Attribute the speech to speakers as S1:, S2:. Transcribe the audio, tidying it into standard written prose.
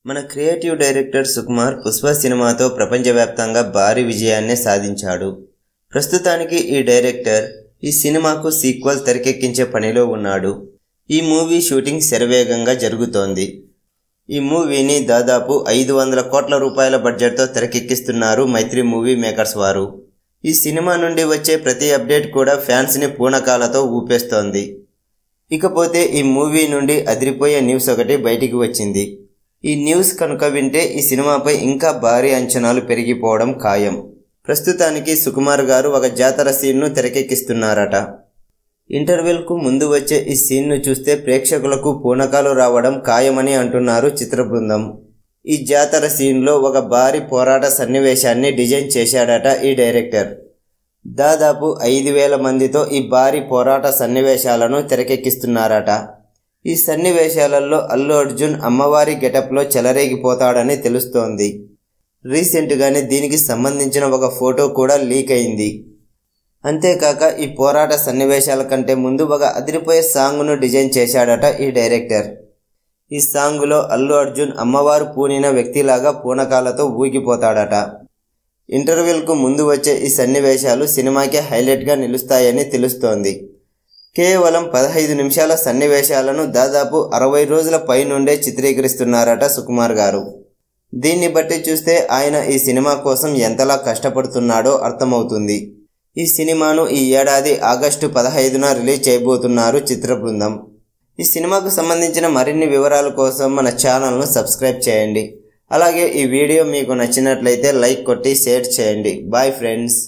S1: మన creative director Sukumar Pushpa సినిమాతో ప్రపంచవ్యాప్తంగా భారీ విజయాన్ని సాధించాడు. ప్రస్తుతానికి ఈ డైరెక్టర్ ఈ సినిమాకు సీక్వెల్ తెరకెక్కించే పనిలో ఉన్నాడు. ఈ మూవీ షూటింగ్ శరవేగంగా జరుగుతోంది. ఈ మూవీని దాదాపు 500 కోట్ల రూపాయల బడ్జెట్తో తెరకెక్కిస్తున్నారు మైత్రి మూవీ మేకర్స్ వారు. ఈ సినిమా నుండి వచ్చే ప్రతి అప్డేట్ కూడా ఫ్యాన్స్ని పూనకాలతో ఊపేస్తోంది. ఇకపోతే ఈ మూవీ నుండి అదిరిపోయే న్యూస్ ఒకటి బయటికి వచ్చింది. ఈ న్యూస్ కనుక వింటే ఈ సినిమాపై ఇంకా భారీ అంచనాలు పెరిగిపోవడం ఖాయం. ప్రస్తుతానికి సుకుమార్ గారు ఒక జాతర సీన్ను తెరకెక్కిస్తున్నారట. ఇంటర్వెల్కు ముందు వచ్చే ఈ సీన్ను చూస్తే ప్రేక్షకులకు పూనకాలు రావడం ఖాయమని అంటున్నారు చిత్ర బృందం. ఈ జాతర సీన్లో ఒక భారీ పోరాట సన్నివేశాన్ని డిజైన్ చేశాడట ఈ డైరెక్టర్. దాదాపు 5,000 మందితో ఈ భారీ పోరాట సన్నివేశాలను తెరకెక్కిస్తున్నారట. ఈ సన్నివేశాలలో అల్లు అర్జున్ అమ్మవారి గెటప్లో చెలరేగిపోతాడని తెలుస్తోంది. రీసెంట్గానే దీనికి సంబంధించిన ఒక ఫోటో కూడా లీక్ అయింది. అంతేకాక ఈ పోరాట సన్నివేశాల కంటే ముందు ఒక అదిరిపోయే సాంగ్ను డిజైన్ చేశాడట ఈ డైరెక్టర్. ఈ సాంగులో అల్లు అర్జున్ అమ్మవారు పూనిన వ్యక్తిలాగా పూనకాలతో ఊగిపోతాడట. ఇంటర్వెల్కు ముందు వచ్చే ఈ సన్నివేశాలు సినిమాకి హైలైట్గా నిలుస్తాయని తెలుస్తోంది. కేవలం 15 నిమిషాల సన్నివేశాలను దాదాపు 60 రోజుల పై నుండే చిత్రీకరిస్తున్నారట సుకుమార్ గారు. దీన్ని బట్టి చూస్తే ఆయన ఈ సినిమా కోసం ఎంతలా కష్టపడుతున్నాడో అర్థమవుతుంది. ఈ సినిమాను ఈ ఏడాది ఆగస్టు 15న రిలీజ్ చేయబోతున్నారు చిత్ర బృందం. ఈ సినిమాకు సంబంధించిన మరిన్ని వివరాల కోసం మన ఛానల్ను సబ్స్క్రైబ్ చేయండి. అలాగే ఈ వీడియో మీకు నచ్చినట్లయితే లైక్ కొట్టి షేర్ చేయండి. Bye friends.